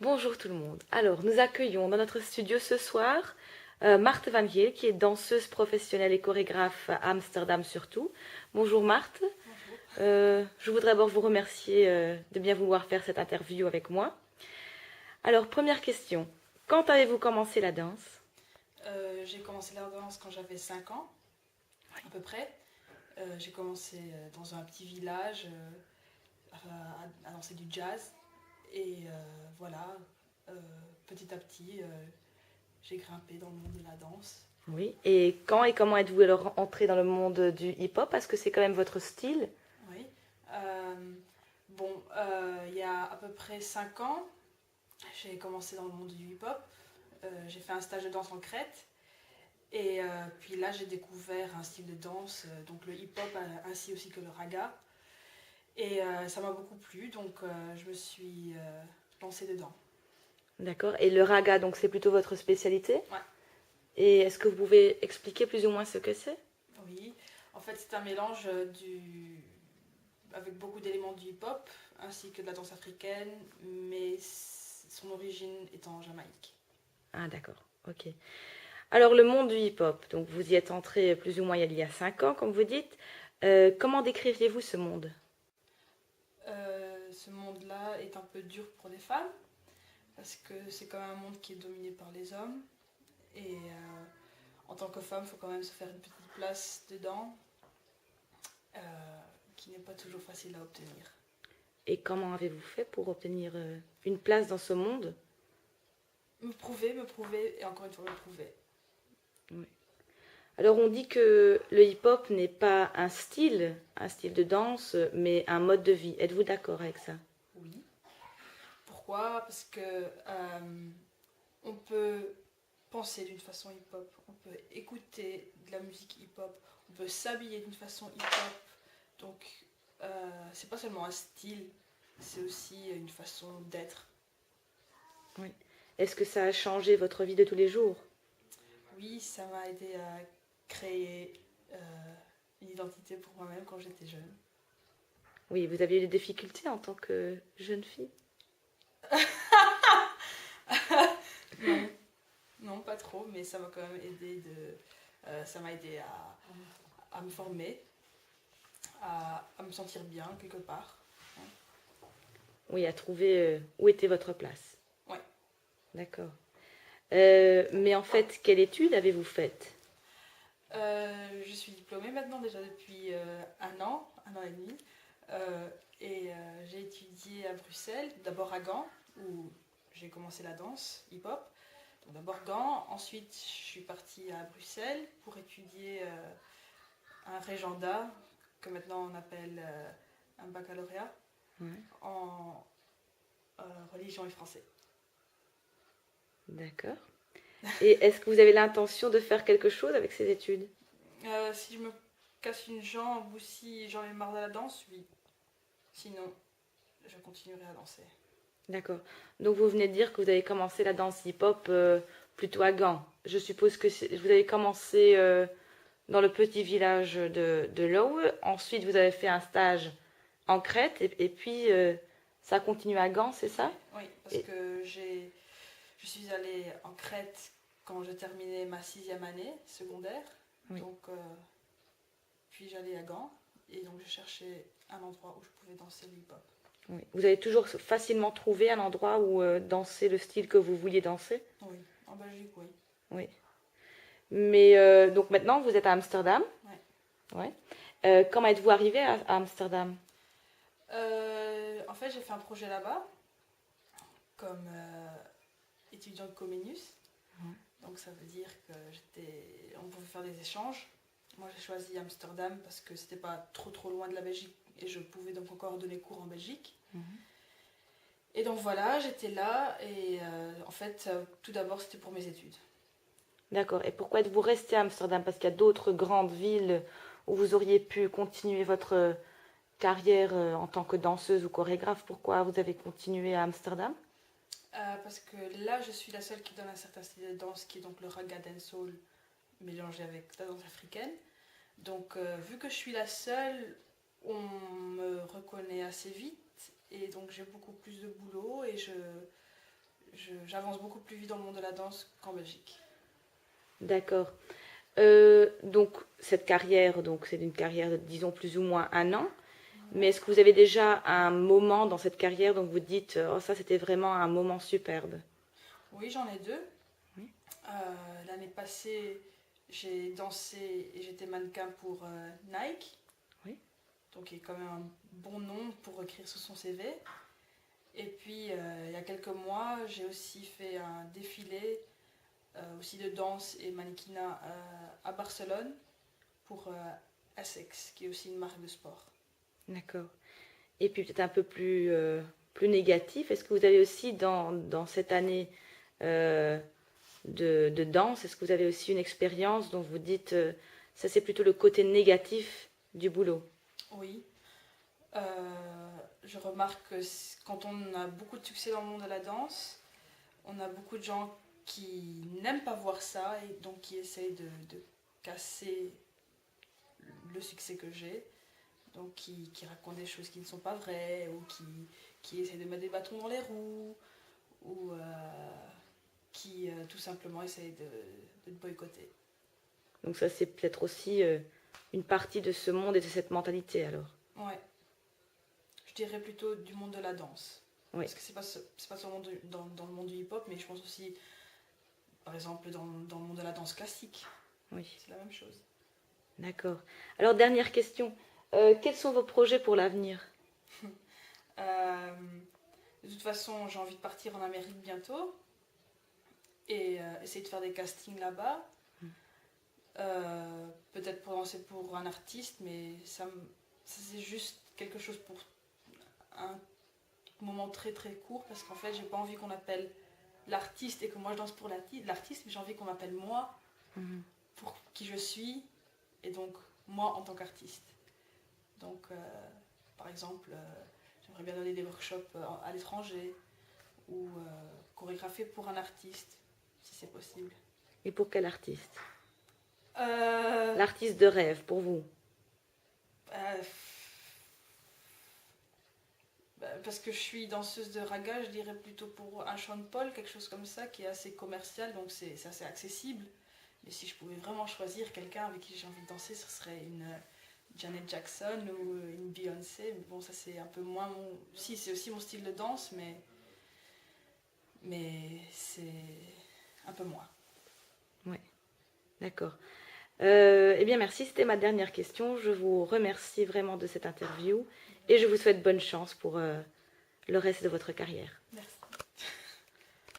Bonjour tout le monde. Alors, nous accueillons dans notre studio ce soir Marthe Van Giel, qui est danseuse professionnelle et chorégraphe à Amsterdam surtout. Bonjour Marthe. Bonjour. Je voudrais d'abord vous remercier de bien vouloir faire cette interview avec moi. Alors, première question. Quand avez-vous commencé la danse? J'ai commencé la danse quand j'avais 5 ans, à peu près. J'ai commencé dans un petit village à danser du jazz. Et voilà, euh, petit à petit, j'ai grimpé dans le monde de la danse. Oui. Et quand et comment êtes-vous alors entrée dans le monde du hip-hop? Parce que c'est quand même votre style. Oui. Bon, il y a à peu près 5 ans, j'ai commencé dans le monde du hip-hop. J'ai fait un stage de danse en Crète. Et puis là, j'ai découvert un style de danse, donc le hip-hop ainsi aussi que le raga. Et ça m'a beaucoup plu, donc je me suis lancée dedans. D'accord. Et le raga, donc c'est plutôt votre spécialité? Ouais, Et est-ce que vous pouvez expliquer plus ou moins ce que c'est? oui. En fait, c'est un mélange avec beaucoup d'éléments du hip-hop ainsi que de la danse africaine, mais son origine est en Jamaïque. Ah d'accord. Ok. Alors, le monde du hip-hop, donc vous y êtes entré plus ou moins il y a 5 ans, comme vous dites. Comment décririez-vous ce monde? Ce monde-là est un peu dur pour les femmes parce que c'est quand même un monde qui est dominé par les hommes. Et en tant que femme, il faut quand même se faire une petite place dedans, euh, qui n'est pas toujours facile à obtenir. Et comment avez-vous fait pour obtenir une place dans ce monde? Me prouver, et encore une fois me prouver. Oui. Alors, on dit que le hip-hop n'est pas un style de danse, mais un mode de vie. Êtes-vous d'accord avec ça? Oui. Pourquoi? Parce que on peut penser d'une façon hip-hop, on peut écouter de la musique hip-hop, on peut s'habiller d'une façon hip-hop. Donc, c'est pas seulement un style, c'est aussi une façon d'être. Oui. Est-ce que ça a changé votre vie de tous les jours? Oui, ça m'a aidé à créer une identité pour moi-même quand j'étais jeune. Oui, vous avez eu des difficultés en tant que jeune fille? Non, non, pas trop, mais ça m'a quand même aidé ça m'a aidé à me former, à me sentir bien quelque part. Oui, à trouver où était votre place. Ouais. D'accord. Mais en fait, quelle étude avez-vous faite? Je suis diplômée maintenant déjà depuis un an et demi. J'ai étudié à Bruxelles, d'abord à Gand, où j'ai commencé la danse hip-hop. Donc d'abord Gand, ensuite je suis partie à Bruxelles pour étudier un régenda, que maintenant on appelle un baccalauréat, Ouais, en religion et français. d'accord. Et est-ce que vous avez l'intention de faire quelque chose avec ces études? Si je me casse une jambe ou si j'en ai marre de la danse, oui. Sinon, je continuerai à danser. D'accord. Donc vous venez de dire que vous avez commencé la danse hip-hop plutôt à Gand. Je suppose que vous avez commencé dans le petit village de Lowe. Ensuite, vous avez fait un stage en Crète et puis ça continue à Gand, c'est ça? Oui, parce Et, que je suis allée en Crète quand je terminais ma sixième année secondaire. oui, Donc, puis j'allais à Gand et donc je cherchais un endroit où je pouvais danser le hip-hop. oui. Vous avez toujours facilement trouvé un endroit où danser le style que vous vouliez danser? Oui, en Belgique, oui. Oui. Mais donc maintenant, vous êtes à Amsterdam. Ouais. Ouais. Comment êtes-vous arrivé à Amsterdam? En fait, j'ai fait un projet là-bas comme étudiant de Comenius. Donc ça veut dire que on pouvait faire des échanges. Moi j'ai choisi Amsterdam parce que c'était pas trop loin de la Belgique et je pouvais donc encore donner cours en Belgique. Mhm. Et donc voilà, j'étais là et en fait tout d'abord c'était pour mes études. D'accord. Et pourquoi êtes-vous resté à Amsterdam? Parce qu'il y a d'autres grandes villes où vous auriez pu continuer votre carrière en tant que danseuse ou chorégraphe. Pourquoi vous avez continué à Amsterdam? Parce que là je suis la seule qui donne un certain style de danse qui est donc le raga dancehall mélangé avec la danse africaine. Donc vu que je suis la seule, on me reconnaît assez vite et donc j'ai beaucoup plus de boulot et j'avance beaucoup plus vite dans le monde de la danse qu'en Belgique. D'accord. Donc, cette carrière, donc c'est une carrière de, disons, plus ou moins un an. Mais est-ce que vous avez déjà un moment dans cette carrière dont vous dites, oh, ça, c'était vraiment un moment superbe? Oui, j'en ai deux. Oui. L'année passée, j'ai dansé et j'étais mannequin pour Nike. Oui. Donc, il y a quand même un bon nom pour écrire sur son CV. Et puis, il y a quelques mois, j'ai aussi fait un défilé aussi de danse et mannequinat à Barcelone pour Essex, qui est aussi une marque de sport. D'accord. Et puis peut-être un peu plus négatif, est-ce que vous avez aussi dans cette année euh, de danse, est-ce que vous avez aussi une expérience dont vous dites, ça c'est plutôt le côté négatif du boulot? Oui, je remarque que quand on a beaucoup de succès dans le monde de la danse, on a beaucoup de gens qui n'aiment pas voir ça et donc qui essayent de casser le succès que j'ai. Donc qui racontent des choses qui ne sont pas vraies ou qui essayent de mettre des bâtons dans les roues ou qui tout simplement essayent de te boycotter. Donc ça c'est peut-être aussi une partie de ce monde et de cette mentalité alors. Ouais, je dirais plutôt du monde de la danse. Oui, Parce que c'est pas seulement dans le monde du hip-hop, mais je pense aussi, par exemple, dans le monde de la danse classique. oui, C'est la même chose. d'accord. Alors dernière question, quels sont vos projets pour l'avenir? Euh, de toute façon, j'ai envie de partir en Amérique bientôt et essayer de faire des castings là-bas. Peut-être pour danser pour un artiste, mais ça c'est juste quelque chose pour un moment très très court parce qu'en fait, j'ai pas envie qu'on appelle l'artiste et que moi je danse pour l'artiste, mais j'ai envie qu'on m'appelle moi Mhm. pour qui je suis et donc moi en tant qu'artiste. Donc, par exemple, j'aimerais bien donner des workshops à l'étranger ou chorégraphier pour un artiste, si c'est possible. Et pour quel artiste? Euh, L'artiste de rêve pour vous? euh, Parce que je suis danseuse de raga, je dirais plutôt pour un Sean Paul, quelque chose comme ça, qui est assez commercial, donc c'est assez accessible. Mais si je pouvais vraiment choisir quelqu'un avec qui j'ai envie de danser, ce serait une Janet Jackson ou une Beyoncé. Mais bon, ça c'est un peu moins mon... Si, c'est aussi mon style de danse, mais c'est un peu moins. Oui, d'accord. Eh bien, merci. C'était ma dernière question. Je vous remercie vraiment de cette interview et je vous souhaite bonne chance pour le reste de votre carrière. Merci.